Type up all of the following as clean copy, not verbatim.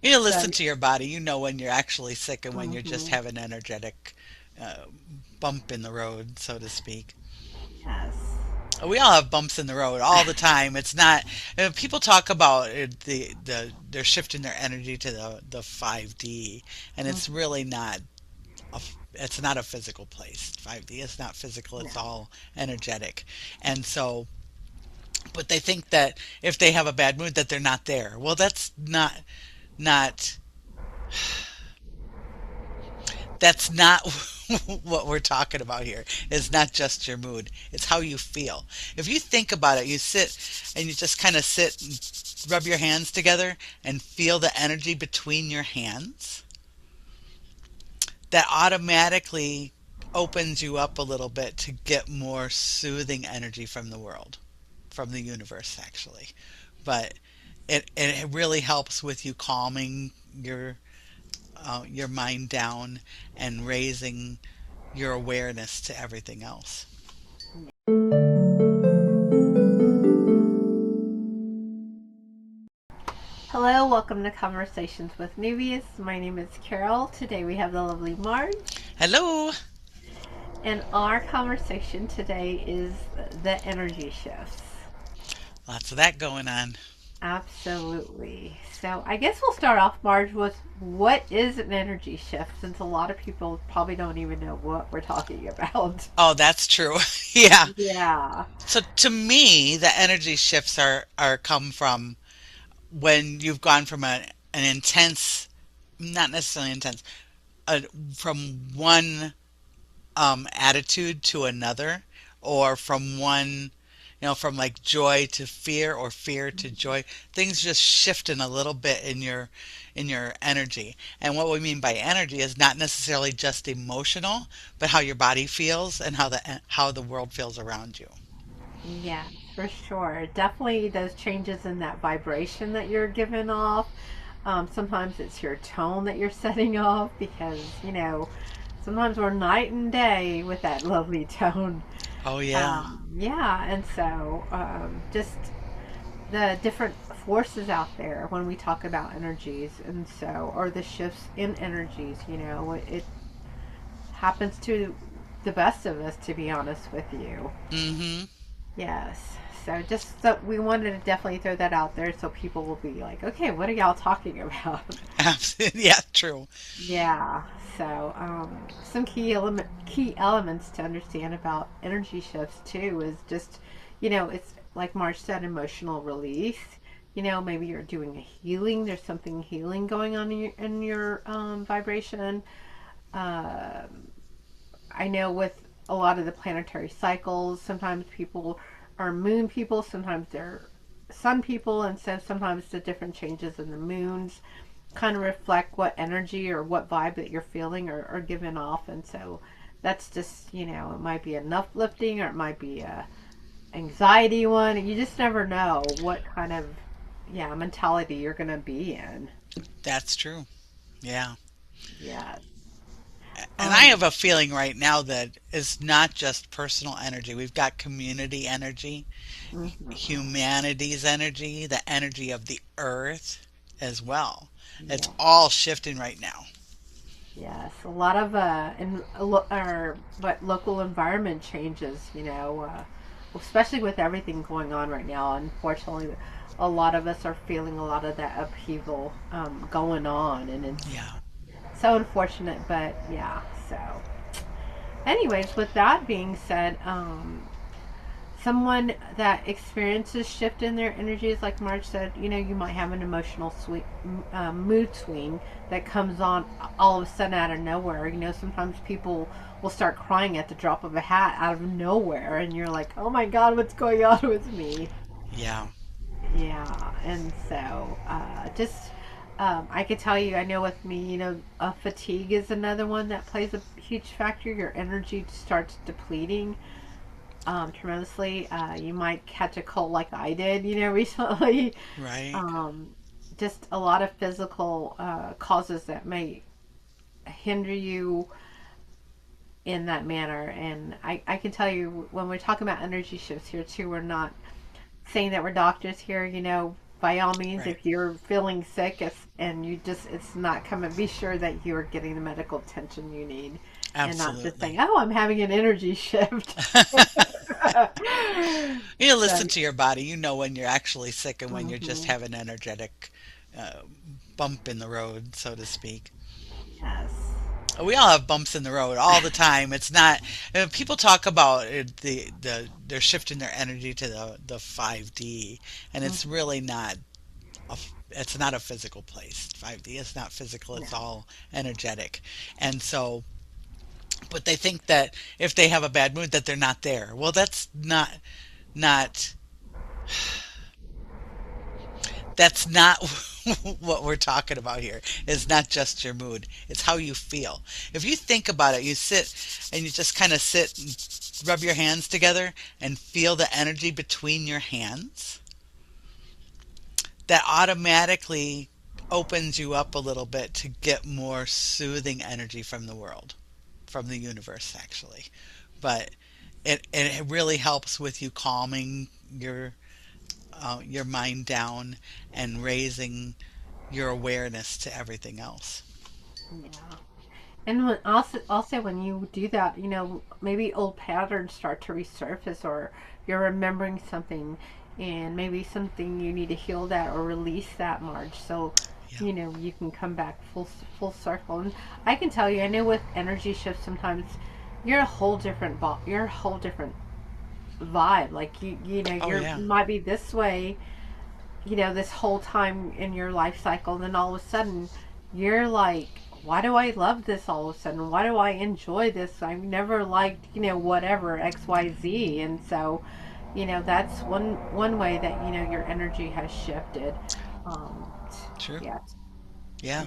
You So, listen to your body. You know when you're actually sick and when you're just mhm, have an energetic uh, bump in the road, so to speak. yes. We all have bumps in the road all the time. It's not people talk about they're shifting their energy to the 5D, and it's Mhm. really not it's not a physical place. 5D is not physical. It's No. all energetic, and so but they think that if they have a bad mood that they're not there. Well, that's not that's not what we're talking about here. It's not just your mood. It's how you feel. If you think about it, you sit and you just kind of sit and rub your hands together and feel the energy between your hands. That automatically opens you up a little bit to get more soothing energy from the world, from the universe, actually. But it really helps with you calming your mind down and raising your awareness to everything else. Hello, welcome to Conversations with Neuvias. My name is Carol. Today we have the lovely Marge. Hello. And our conversation today is the energy shifts. Lots of that going on. Absolutely. So I guess we'll start off, Marge, with what is an energy shift, since a lot of people probably don't even know what we're talking about. Oh, that's true. Yeah. Yeah. So to me, the energy shifts are come from when you've gone from an intense, not necessarily intense, uh, from one attitude to another, or from one, from like joy to fear or fear to joy. Things just shifting a little bit in your energy. And what we mean by energy is not necessarily just emotional, but how your body feels and how the world feels around you. Yes, for sure. Definitely those changes in that vibration that you're giving off. Sometimes it's your tone that you're setting off because, sometimes we're night and day with that lovely tone. Oh yeah, Yeah, and so just the different forces out there when we talk about energies, and so, or the shifts in energies, it happens to the best of us, to be honest with you. mm-hmm. Yes. So just so we wanted to definitely throw that out there so people will be like, okay, what are y'all talking about? Absolutely. Yeah, true. Yeah. So some key elements to understand about energy shifts too is just, it's like Marge said, emotional release. Maybe you're doing a healing. There's something healing going on in your vibration. Um I know with a lot of the planetary cycles, sometimes people are moon people, sometimes they're sun people, and so sometimes the different changes in the moons kind of reflect what energy or what vibe that you're feeling or giving off. And so that's just, it might be an uplifting or it might be a anxiety one. You just never know what kind of, yeah, mentality you're going to be in. That's true. Yeah. Yes. And I Um, have a feeling right now that it's not just personal energy. We've got community energy, mhm. humanity's energy, the energy of the earth as well. It's Yeah. all shifting right now. Yes, a lot of or but local environment changes, especially with everything going on right now. Unfortunately, a lot of us are feeling a lot of that upheaval going on, and it's Yeah. so unfortunate. But yeah, so anyways, with that being said, someone that experiences shift in their energies, like Marge said, you might have an emotional mood swing that comes on all of a sudden out of nowhere. Sometimes people will start crying at the drop of a hat out of nowhere, and you're like, oh my God, what's going on with me? Yeah. Yeah, and so just I could tell you, I know with me, fatigue is another one that plays a huge factor. Your energy starts depleting tremendously. You might catch a cold like I did, recently. Right. Um, just a lot of physical causes that may hinder you in that manner. And I can tell you, when we're talking about energy shifts here, too, we're not saying that we're doctors here. by all means, Right. if you're feeling sick and you just it's not coming, be sure that you're getting the medical attention you need, and not just saying, Absolutely. "Oh, I'm having an energy shift." You So, listen to your body. You know when you're actually sick and when you're just mhm. having an energetic uh, bump in the road, so to speak. Yes. We all have bumps in the road all the time. It's not people talk about they're shifting their energy to the 5D, and it's Mhm. really not it's not a physical place. 5D is not physical. No. It's all energetic, and so but they think that if they have a bad mood that they're not there. Well, that's not that's not what we're talking about here. It's not just your mood. It's how you feel. If you think about it, you sit and you just kind of sit and rub your hands together and feel the energy between your hands. That automatically opens you up a little bit to get more soothing energy from the world, from the universe actually. But it really helps with you calming your mind down and raising your awareness to everything else. Yeah. And also when you do that, maybe old patterns start to resurface, or you're remembering something, and maybe something you need to heal that or release that, Marge. So, Yeah. you can come back full circle. And I can tell you, I know with energy shifts, sometimes you're a whole different vibe. Like Oh you yeah. might be this way, this whole time in your life cycle, and then all of a sudden you're like, why do I love this all of a sudden? Why do I enjoy this? I've never liked, whatever, XYZ. And so, that's one way that, your energy has shifted. True. Yeah, Yeah.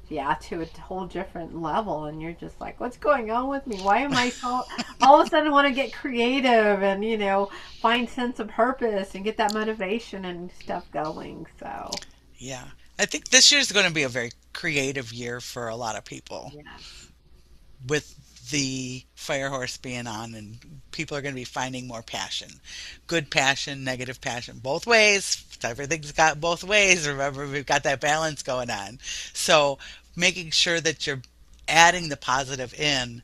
yeah, to a whole different level, and you're just like, what's going on with me? Why am I so all of a sudden want to get creative and find sense of purpose and get that motivation and stuff going? So Yeah. I think this year is going to be a very creative year for a lot of people yes. with the fire horse being on, and people are going to be finding more passion. Good passion, negative passion, both ways. Everything's got both ways. Remember, we've got that balance going on. So, making sure that you're adding the positive in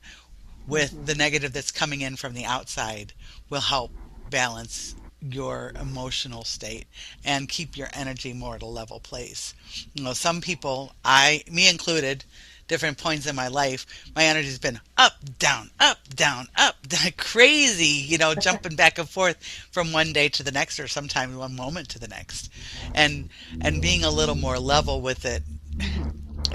with Hmm. the negative that's coming in from the outside will help balance your emotional state and keep your energy more at a level place. Some people, me included, different points in my life, my energy's been up, down, up, down, up, crazy, jumping back and forth from one day to the next, or sometimes one moment to the next. And and being a little more level with it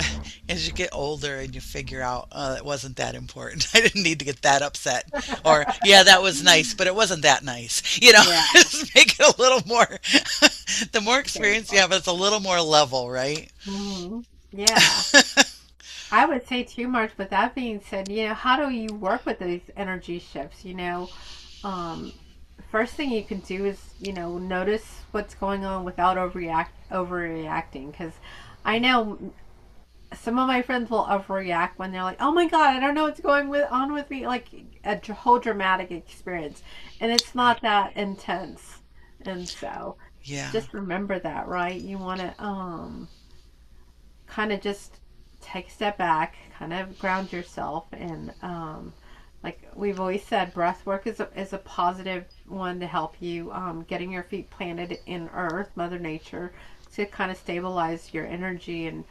Hmm. as you get older and you figure out, oh, it wasn't that important. I didn't need to get that upset. Or, yeah, that was nice, but it wasn't that nice. Yeah, Just make it a little more, the more experience you stable. have, it's a little more level, right? Hmm. Yeah. I would say too, March. With that being said, how do you work with these energy shifts? Um, first thing you can do is, notice what's going on without overreacting. Because I know some of my friends will overreact when they're like, "Oh my God, I don't know what's on with me," like a whole dramatic experience, and it's Right. not that intense. And so, Yeah. just remember that, right? You want to kind of just take a step back, kind of ground yourself, and like we've always said, breath work is a positive one to help you, getting your feet planted in earth, Mother Nature, to kind of stabilize your energy, and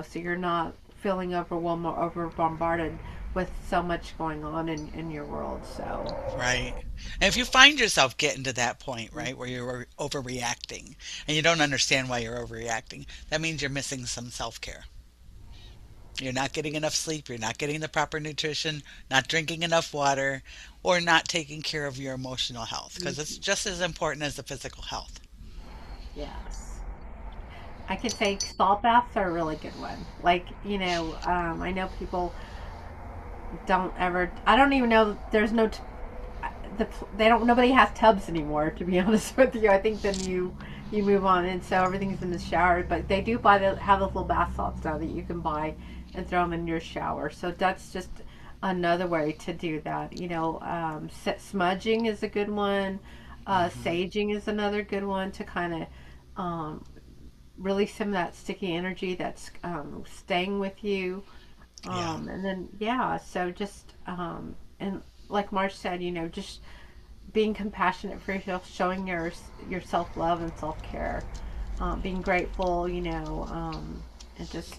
so you're not feeling overwhelmed or over bombarded with so much going on in your world. So Right. And if you find yourself getting to that point, right, where you're overreacting and you don't understand why you're overreacting, that means you're missing some self care. You're not getting enough sleep, you're not getting the proper nutrition, not drinking enough water, or not taking care of your emotional health because it's mhm, just as important as the physical health. yes. I could say salt baths are a really good one. Like, I know people don't ever. I don't even know. There's no. They don't. Nobody has tubs anymore. To be honest with you, I think then you move on, and so everything's in the shower. But they do have those little bath salts now that you can buy and throw them in your shower. So that's just another way to do that. Smudging is a good one. Hmm. Saging is another good one to kind of um, release some of that sticky energy that's staying with you. Yeah, And then, yeah, so just, and like Marge said, just being compassionate for yourself, showing your self love and self care, being grateful, and just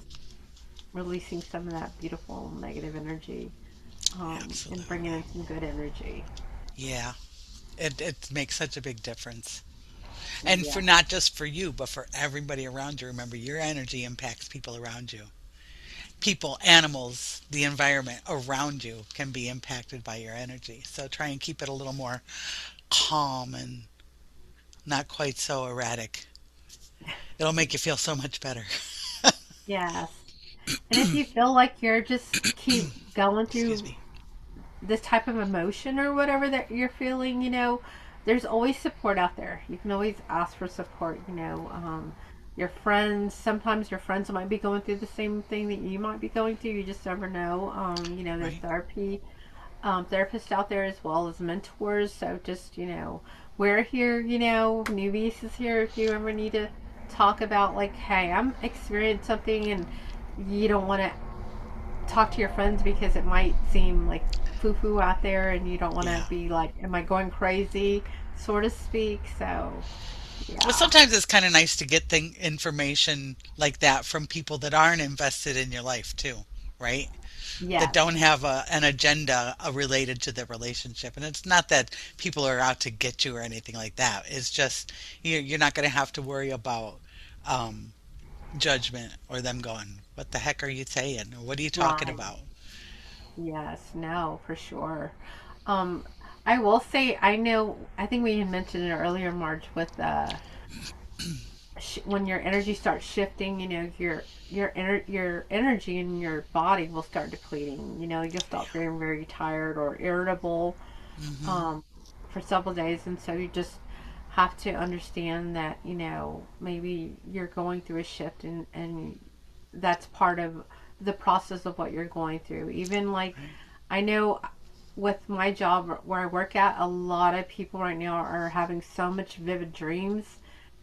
releasing some of that beautiful negative energy, and bringing absolutely. in some good energy. Yeah, it makes such a big difference. And for Yeah. not just for you, but for everybody around you. Remember, your energy impacts people around you. People, animals, the environment around you can be impacted by your energy. So try and keep it a little more calm and not quite so erratic. It'll make you feel so much better. Yes. And if you feel like you're just keep going Excuse through me. this type of emotion or whatever that you're feeling, there's always support out there. You can always ask for support, your friends, sometimes your friends might be going through the same thing that you might be going through. You just never know. There's Right? therapists out there as well as mentors. So just, we're here, Newbies is here if you ever need to talk about, like, hey, I'm experiencing something, and you don't want to talk to your friends because it might seem like foo foo out there, and you don't want to Yeah. be like, am I going crazy, so to speak. So, Well, yeah. sometimes it's kind of nice to get information like that from people that aren't invested in your life too, right? That Yes. don't have an agenda related to the relationship. And it's not that people are out to get you or anything like that. It's just you're not going to have to worry about um, judgment or them going, "What the heck are you saying?" or "What are you talking Right. about?" Yes. No, for sure. Um, I will say, I think we had mentioned it earlier, March, with when your energy starts shifting, your energy in your body will start depleting. You'll start feeling very tired or irritable, Hmm. um, for several days, and so you just have to understand that maybe you're going through a shift, and that's part of the process of what you're going through. Even like, Right. I know with my job where I work at, a lot of people right now are having so much vivid dreams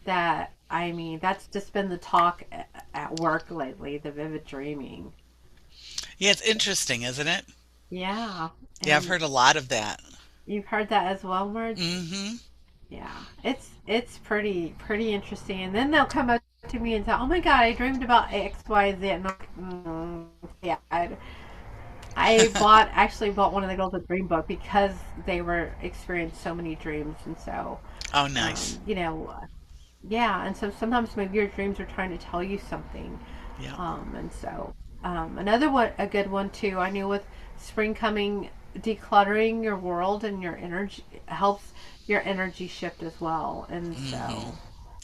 that, I mean, that's just been the talk at work lately, the vivid dreaming. Yeah, it's interesting, isn't it? Yeah. Yeah, I've And heard a lot of that. you've heard that as well, Marge? Hmm. Yeah, it's pretty interesting. And then they'll come up to me and say, "Oh my God, I dreamed about X, Y, Z." And I'm like, yeah, I actually bought one of the Girls with Dream book because they were experienced so many dreams, and so, Oh, nice. um, you know, yeah. And so sometimes maybe your dreams are trying to tell you something. Yeah. And so, another one, a good one too. I knew with spring coming, decluttering your world and your energy helps your energy shift as well. And Hmm. so,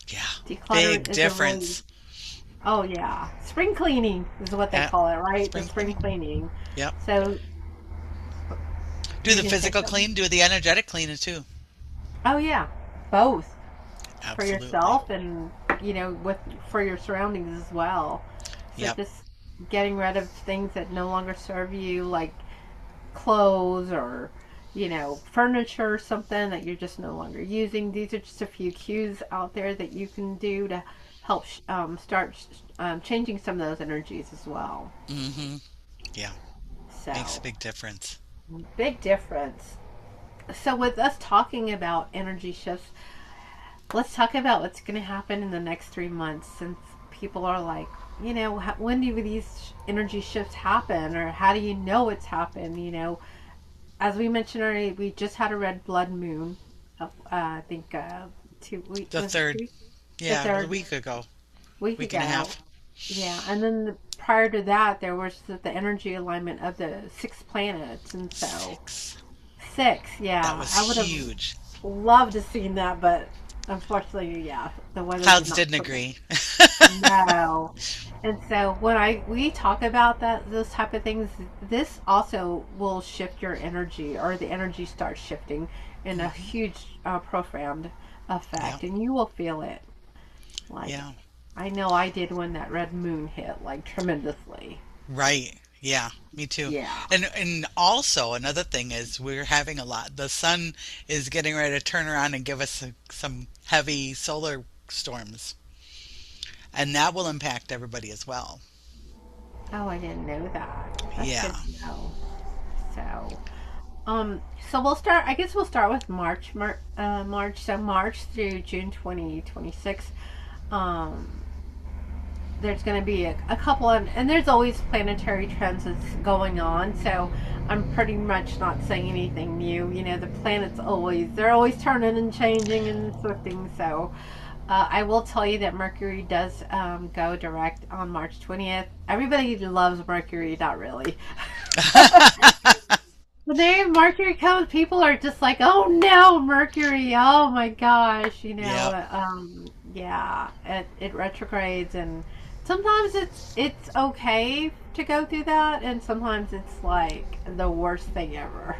Yeah. declutter Big is a really, difference. oh yeah, spring cleaning is what they Yeah. call it, right? The Spring spring cleaning. cleaning. Yep. So, Do you the can say physical something. clean, do the energetic cleaning too. Oh yeah, both for Absolutely. yourself and with for your surroundings as well. So Yep. just getting rid of things that no longer serve you, like clothes or furniture or something that you're just no longer using. These are just a few cues out there that you can do to help start changing some of those energies as well. Hmm. Yeah. Makes a So, big difference. big difference. So with us talking about energy shifts, let's talk about what's going to happen in the next 3 months, since people are like, when do these energy shifts happen, or how do you know it's happened? As we mentioned earlier, we just had a red blood moon. I think 2 week The was it third, 2 weeks? The yeah, a third week ago, week week and a ago. half. Yeah, and then prior to that, there was the energy alignment of the six planets, and so 6. six. That Yeah, was I would have huge. loved to seen that, but unfortunately, yeah, the weather did Clouds not didn't permit. agree. No. And so when I we talk about that those type of things, this also will shift your energy, or the energy starts shifting in a Hmm. huge, profound Yeah. effect, and you will feel it. Like, Yeah. I know I did when that red moon hit, like, tremendously. Right. Yeah. Me too. Yeah. And also another thing is we're having a lot. The sun is getting ready to turn around and give us some heavy solar storms, and that will impact everybody as well. Oh, I didn't know that. That's Yeah. good to know. So, um, so we'll start. I guess we'll start with March. So March through June 2026. Um, there's going to be a couple of, and there's always planetary transits going on. So I'm pretty much not saying anything new. The planets they're always turning and changing and shifting. So I will tell you that Mercury does go direct on March 20th. Everybody loves Mercury, not really. When they Mercury comes, people are just like, "Oh no, Mercury! Oh my gosh!" Yep. Yeah, it retrogrades, and sometimes it's okay to go through that, and sometimes it's like the worst thing ever.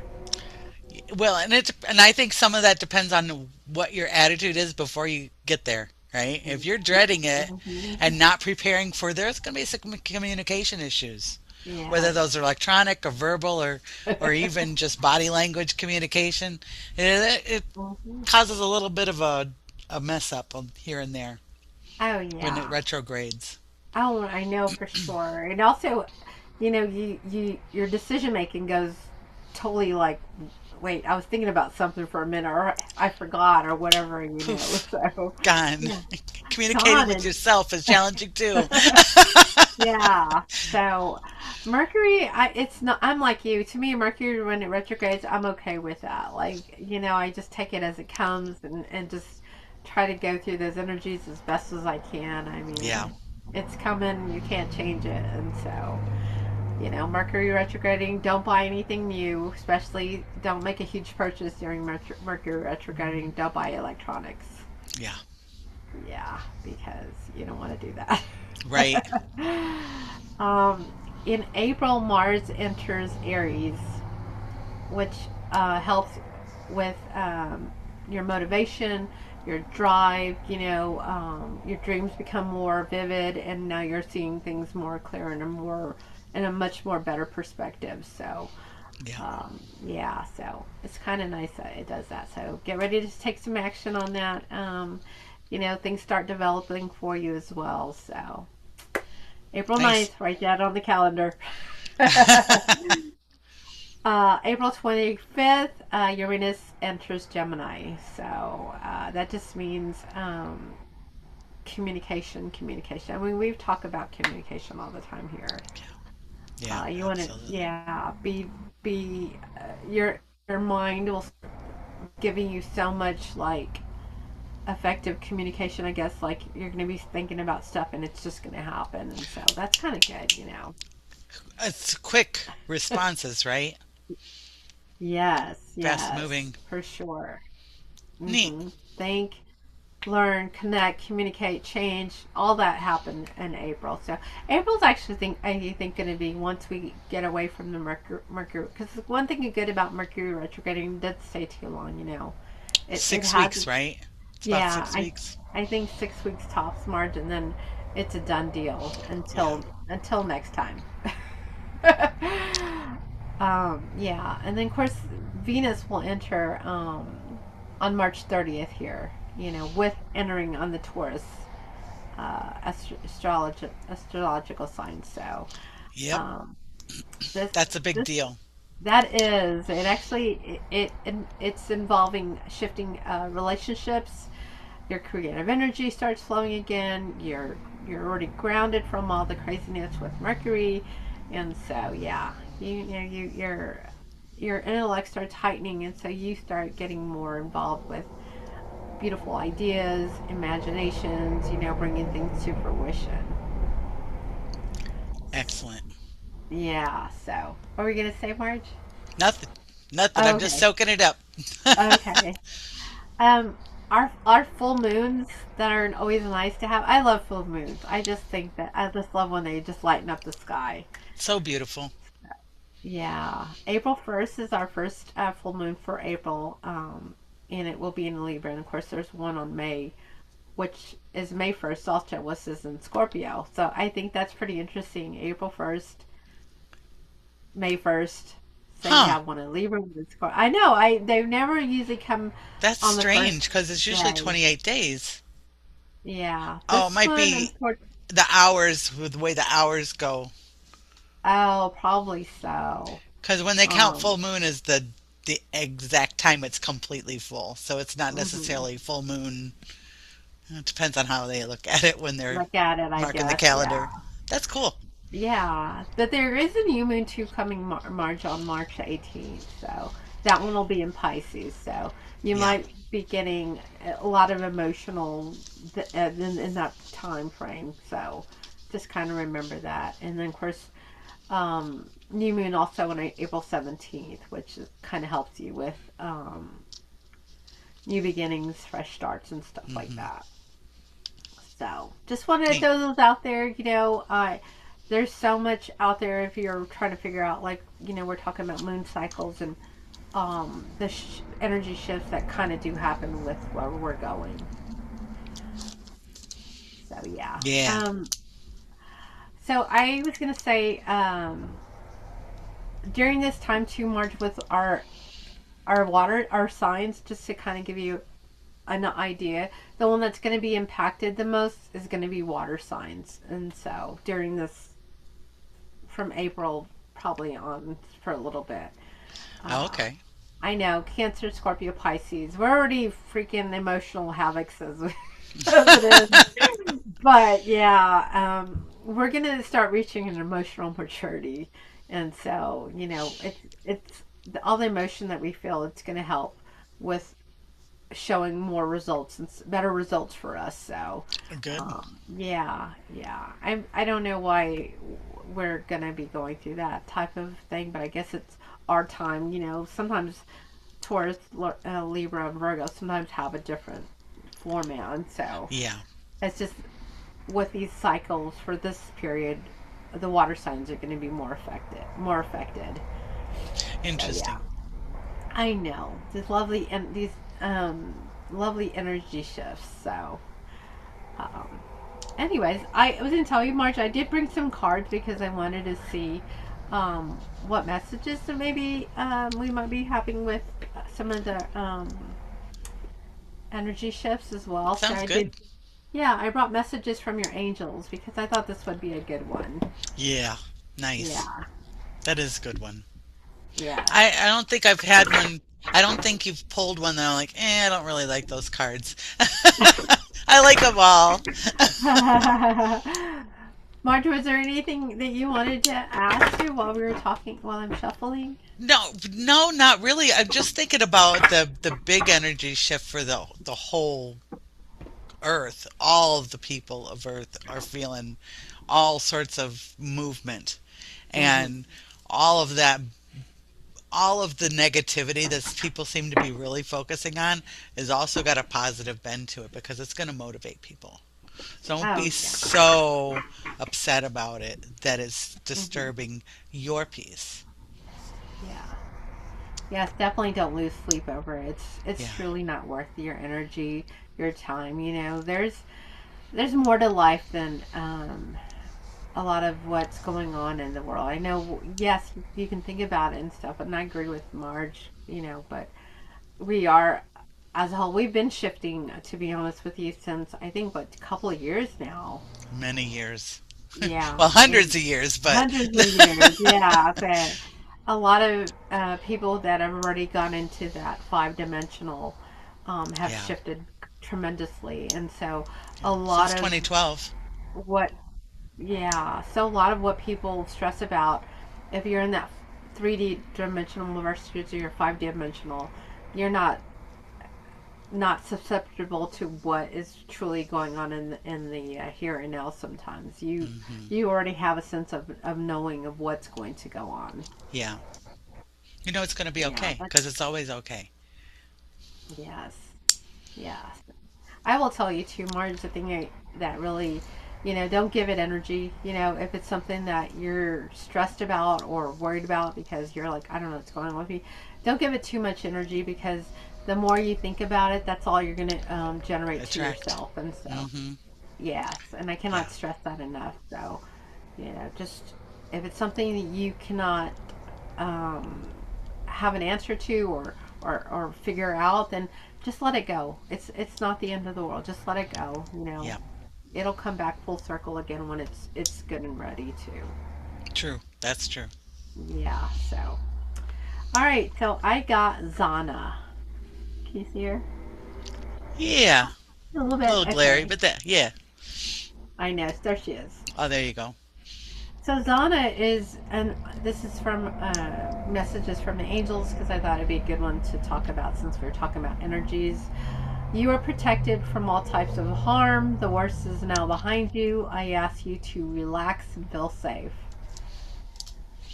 Well, and I think some of that depends on what your attitude is before you get there, right? If you're dreading it Hmm. and not preparing for, there's going to be some communication issues, whether Yes. those are electronic or verbal or even just body language communication. It Hmm. causes a little bit of a mess up here and there Oh when it yeah. retrogrades. Oh, I know for sure. And also, your decision making goes totally like, wait, I was thinking about something for a minute, or I forgot, or whatever, Poof, So, gone. yeah, Communicating gone. with And yourself is challenging too. yeah, so Mercury, it's not. I'm like you. To me, Mercury when it retrogrades, I'm okay with that. Like, I just take it as it comes and just try to go through those energies as best as I can. I Yeah. mean, it's coming. You can't change it, and so. Mercury retrograding, don't buy anything new, especially don't make a huge purchase during Mercury retrograding. Don't buy electronics. Yeah. Yeah, because you don't want to do that. Right. um, in April, Mars enters Aries, which helps with your motivation, your drive. Your dreams become more vivid, and now you're seeing things more clear and a much more better perspective. So, Yeah. yeah, so it's kind of nice that it does that. So get ready to take some action on that. Things start developing for you as well. So April Nice. 9th, write that on the calendar. April 25th, Uranus enters Gemini. So that just means communication. I mean, we've talked about communication all the time here. Yeah, You want to, absolutely. yeah, your mind will start giving you so much like effective communication. I guess like you're going to be thinking about stuff and it's just going to happen, and so that's kind of good. It's quick responses, right? Yes, Fast yes, moving. for sure. Neat. Think, learn, connect, communicate, change, all that happened in April. So April's actually I think going to be once we get away from the Mercury, because one thing good about Mercury retrograding, it doesn't stay too long. It Six has weeks, its, right? It's about yeah. 6 weeks. I think 6 weeks tops March, and then it's a done deal Yeah. until next time. Yeah, and then of course Venus will enter on March 30th here. With entering on the Taurus astrological sign. So Yep. um, this That's a big this deal. that is it. Actually, it's involving shifting relationships. Your creative energy starts flowing again. You're already grounded from all the craziness with Mercury, and so yeah, your intellect starts heightening, and so you start getting more involved with beautiful ideas, imaginations, bringing things to fruition. Excellent. Yeah, so what were we going to say, Marge? Nothing. Nothing. I'm just Okay, soaking it up. okay. Um, our full moons that are always nice to have. I love full moons. I just think that I just love when they just lighten up the sky. So beautiful. Yeah, April 1st is our first full moon for April, and it will be in Libra. And of course, there's one on May, which is May 1st, also, which is in Scorpio. So I think that's pretty interesting. April 1st, May 1st. So you Huh. have one in Libra, one in Scorpio. I know. They never usually come That's on the first strange because it's usually day. 28 days. Yeah, Oh, it this might one, be the hours, with the way the hours go. oh, probably so. Because when they count full Um, moon is the exact time it's completely full. So it's not mhm. necessarily full moon. It depends on how they look at it when they're Look at it, I marking the guess. calendar. Yeah. That's cool. Yeah, but there is a new moon too coming March on March 18th. So that one will be in Pisces. So you Yeah. might be getting a lot of emotional in that time frame. So just kind of remember that. And then of course, new moon also on April 17th, which kind of helps you with new beginnings, fresh starts, and stuff like Hmm. that. So just wanted to Neat. throw those out there. There's so much out there if you're trying to figure out, like, we're talking about moon cycles and the energy shifts that kind of do happen with where we're going. So yeah. Yeah. So I was gonna say during this time too, March, with our signs, just to kind of give you an idea. The one that's going to be impacted the most is going to be water signs, and so during this from April probably on for a little bit. Oh, Uh, okay. I know Cancer, Scorpio, Pisces. We're already freaking emotional havocs as it is, but yeah, we're gonna start reaching an emotional maturity, and so it's all the emotion that we feel. It's gonna help with showing more results and better results for us. So, Good. yeah, yeah. I don't know why we're gonna be going through that type of thing, but I guess it's our time. Sometimes Taurus, Libra, and Virgo sometimes have a different format, so Yeah. it's just with these cycles for this period, the water signs are going to be more affected. More affected. So yeah. Interesting. I know these lovely energy shifts. So, um, anyways, I was gonna tell you, Marge, I did bring some cards because I wanted to see what messages that maybe we might be having with some of the energy shifts as well. So Sounds I good. did. Yeah, I brought messages from your angels because I thought this would be a good one. Yeah. Nice. Yeah. That is a good one. Yes. I don't think I've had one. I don't think you've pulled one that I'm like, I don't really like those cards. I like them all. Marge, was there anything that you wanted to ask you while we were talking, while I'm shuffling? No, no, not really. I'm just thinking about the big energy shift for the whole Earth. All of the people of Earth are feeling all sorts of movement, Mm-hmm. and all of that, all of the negativity that people seem to be really focusing on has also got a positive bend to it because it's going to motivate people. So don't Oh, be yeah. so upset about it that it's Mm-hmm. disturbing your peace. Yeah. Yes, definitely don't lose sleep over it. It's Yeah. truly not worth your energy, your time. There's more to life than a lot of what's going on in the world. I know, yes, you can think about it and stuff, and I agree with Marge, but we are, as a whole, we've been shifting, to be honest with you, since I think, what, a couple of years now. Many years. Yeah, Well, hundreds and of years, but hundreds of years. Yeah, but a lot of people that have already gone into that five-dimensional have yeah. shifted tremendously, and so Yeah. a lot Since of 2012. what yeah, so a lot of what people stress about, if you're in that 3D dimensional versus your 5 dimensional, you're not susceptible to what is truly going on in the here and now. Sometimes you Hmm. you already have a sense of knowing of what's going to go on. Yeah. You know it's going to be Yeah, okay but because it's always okay. yes, yes. I will tell you too, Marge, the thing that really, don't give it energy. If it's something that you're stressed about or worried about because you're like, I don't know what's going on with me, don't give it too much energy because the more you think about it, that's all you're going to generate to Attract. yourself. And so, Hmm. yes, and I Yeah. cannot stress that enough. So, just if it's something that you cannot um, have an answer to or or figure out, then just let it go. It's not the end of the world. Just let it go. Yeah, It'll come back full circle again when it's good and ready to. true. That's true. Yeah. So all right. So I got Zana. Can you see her? Yeah, A little a bit. little glary, Okay. but that, yeah. I know. There she is. Oh, there you go. So Zana is, and this is from messages from the angels because I thought it'd be a good one to talk about since we are talking about energies. You are protected from all types of harm. The worst is now behind you. I ask you to relax and feel safe.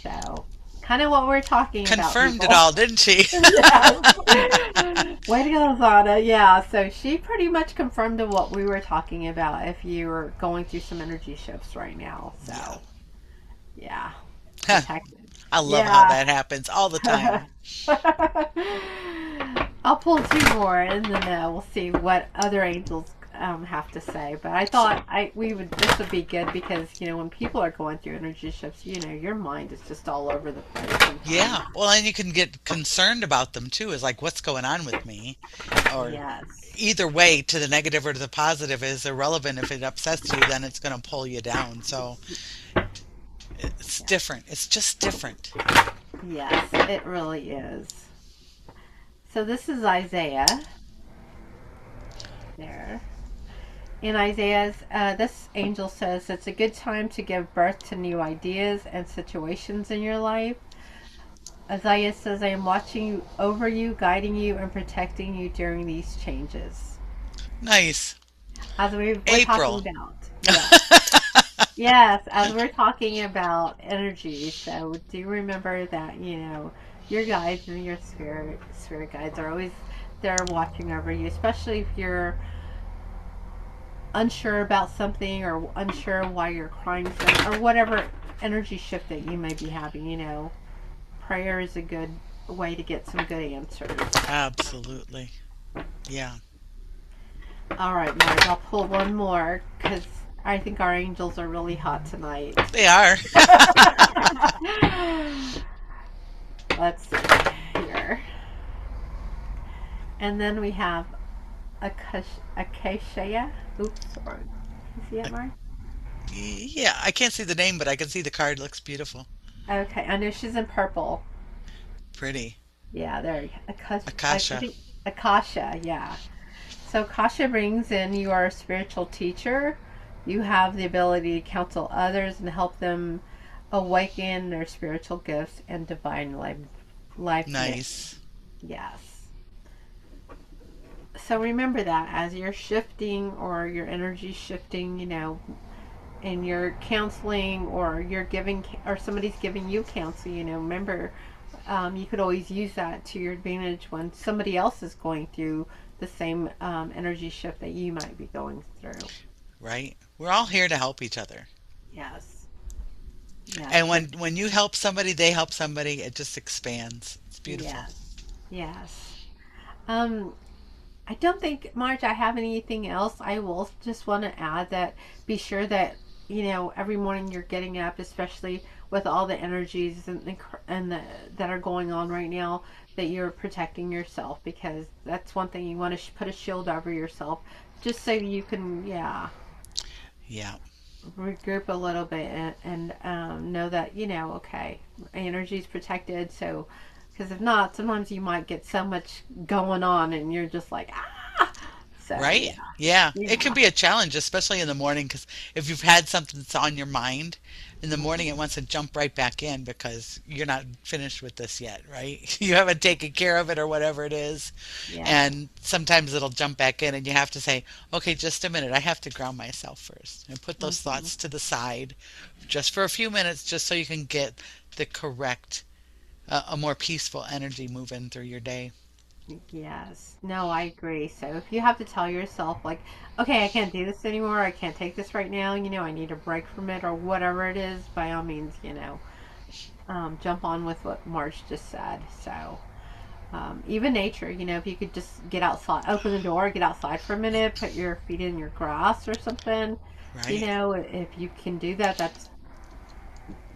So, kind of what we're talking about, Confirmed it people. all, didn't she? Yes. Way to go, Zana. Yeah, so she pretty much confirmed what we were talking about if you were going through some energy shifts right now. Yeah. So, yeah, Huh. protected. I love how Yeah. that happens all the time. I'll pull two more, and then we'll see what other angels have to say. But I thought I we would this would be good because when people are going through energy shifts, your mind is just all over the place sometimes. Yeah. Well, and you can get concerned about them too, is like, what's going on with me? Or Yes. either way, to the negative or to the positive is irrelevant. If it upsets you, then it's going to pull you down. So it's Yeah. different. It's just different. Yes, it really is. So this is Isaiah there. In Isaiah's, this angel says it's a good time to give birth to new ideas and situations in your life. Isaiah says, I am watching over you, guiding you, and protecting you during these changes. Nice. As we're talking April. about, yes. Yes, as we're talking about energy, so do remember that, your guides and your spirit guides are always there watching over you, especially if you're unsure about something or unsure why you're crying or whatever energy shift that you may be having, prayer is a good way to get some good answers. Absolutely. Yeah. All right, Marge, I'll pull one more because I think our angels are really hot tonight. They are. Let's see here. And then we have Acacia. Oops, sorry. You see it, Marge? Yeah, I can't see the name, but I can see the card. Looks beautiful. Okay, I know she's in purple. Pretty. Yeah, there you go. I Akasha. think Akasha, yeah. So Kasha brings in you are a spiritual teacher. You have the ability to counsel others and help them awaken their spiritual gifts and divine life mission. Nice. Yes. So remember that as you're shifting or your energy shifting, and you're counseling or you're giving or somebody's giving you counsel, remember you could always use that to your advantage when somebody else is going through the same energy shift that you might be going through. Right? We're all here to help each other. Yes. Yes. And when you help somebody, they help somebody, it just expands. It's beautiful. Yes. Yes. Um, I don't think, Marge, I have anything else. I will just want to add that be sure that, every morning you're getting up, especially with all the energies and that are going on right now, that you're protecting yourself because that's one thing you want to put a shield over yourself just so you can, yeah, Yeah. regroup a little bit and know that, okay, my energy is protected. So, because if not, sometimes you might get so much going on and you're just like, ah. So, Right? yeah. Yeah. It can Yeah. be a challenge, especially in the morning, because if you've had something that's on your mind, in the morning it wants to jump right back in because you're not finished with this yet, right? You haven't taken care of it or whatever it is. Yeah. And sometimes it'll jump back in, and you have to say, okay, just a minute. I have to ground myself first and put those Hmm. thoughts to the side just for a few minutes, just so you can get the correct, a more peaceful energy moving through your day. Yes. No, I agree. So if you have to tell yourself, like, okay, I can't do this anymore, I can't take this right now, I need a break from it or whatever it is, by all means, jump on with what Marge just said. So, even nature, if you could just get outside, open the door, get outside for a minute, put your feet in your grass or something, Right? if you can do that, that's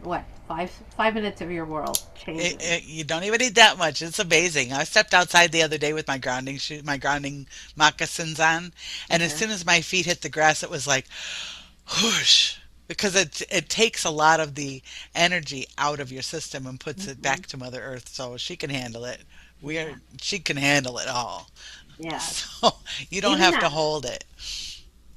what, 5 minutes of your world changes. You don't even need that much. It's amazing. I stepped outside the other day with my grounding shoe, my grounding moccasins on, and as Uh-huh. soon as my feet hit the grass, it was like whoosh, because it takes a lot of the energy out of your system and puts it Hmm. back to Mother Earth, so she can handle it. We are Yeah. She can handle it all, Yes. so you don't Even have to that hold it.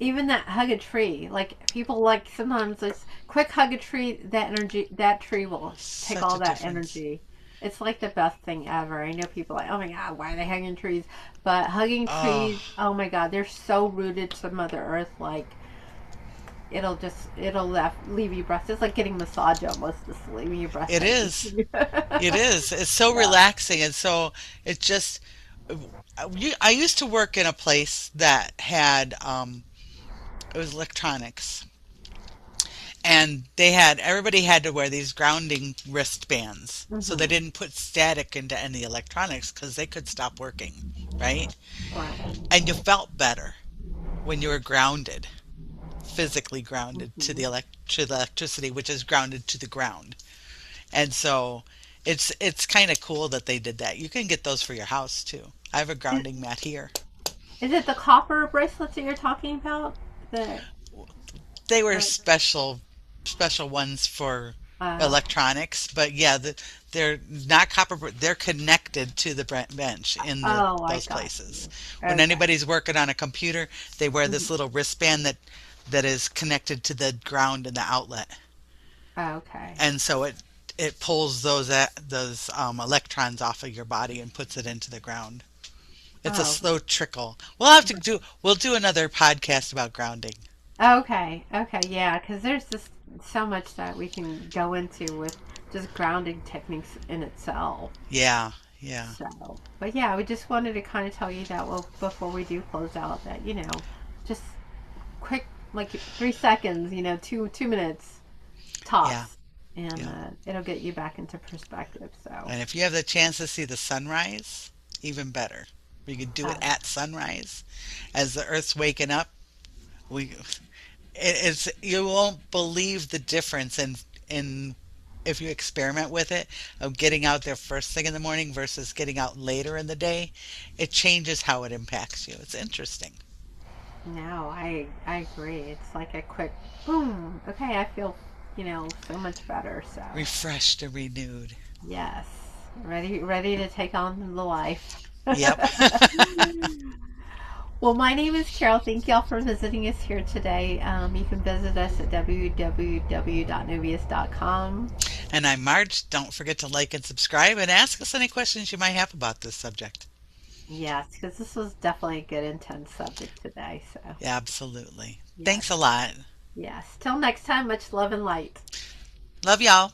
even that hug a tree, like people like sometimes it's quick hug a tree, that energy, that tree will take Such all a that difference. energy. It's like the best thing ever. I know people are like, oh my God, why are they hugging trees? But hugging Oh, trees, oh my God, they're so rooted to Mother Earth. Like it'll leave you breathless. It's like getting a massage almost, just leaving you it breathtaking. is. It is. It's so Yeah. relaxing, and so it just. I used to work in a place that had it was electronics, and everybody had to wear these grounding wristbands so they Hmm. didn't put static into any electronics because they could stop working, right? Right. And you felt better when you were grounded, physically grounded to Hmm. to the electricity, which is grounded to the ground. And so it's kind of cool that they did that. You can get those for your house too. I have a Is, grounding mat here. is it the copper bracelets that you're talking about? The They were or, special ones for okay. electronics, but yeah, they're not copper. They're connected to the bench in Oh, I those got places. you. When Okay. anybody's working on a computer, they wear this Mhm. little wristband that is connected to the ground and the outlet, Okay. and so it pulls those electrons off of your body and puts it into the ground. It's a Oh, slow trickle. We'll do another podcast about grounding. okay. Okay. Yeah, because there's just so much that we can go into with just grounding techniques in itself. Yeah, yeah, So, but yeah, we just wanted to kind of tell you that well before we do close out that just quick like 3 seconds, 2 minutes yeah, tops, and yeah. it'll get you back into perspective. So, And if you have the chance to see the sunrise, even better. You could do it uh, at sunrise as the earth's waking up. We it's You won't believe the difference in if you experiment with it of getting out there first thing in the morning versus getting out later in the day. It changes how it impacts you. It's interesting. no, I agree. It's like a quick boom. Okay, I feel so much better. So Refreshed and renewed. yes, ready to take on the life. Yep. Well, my name is Carol. Thank y'all for visiting us here today. You can visit us at www.nuvias.com. And I'm Marge. Don't forget to like and subscribe and ask us any questions you might have about this subject. Yes, because this was definitely a good, intense subject today. So, Yeah, absolutely. yes, Thanks a lot. yes. Till next time, much love and light. Love y'all.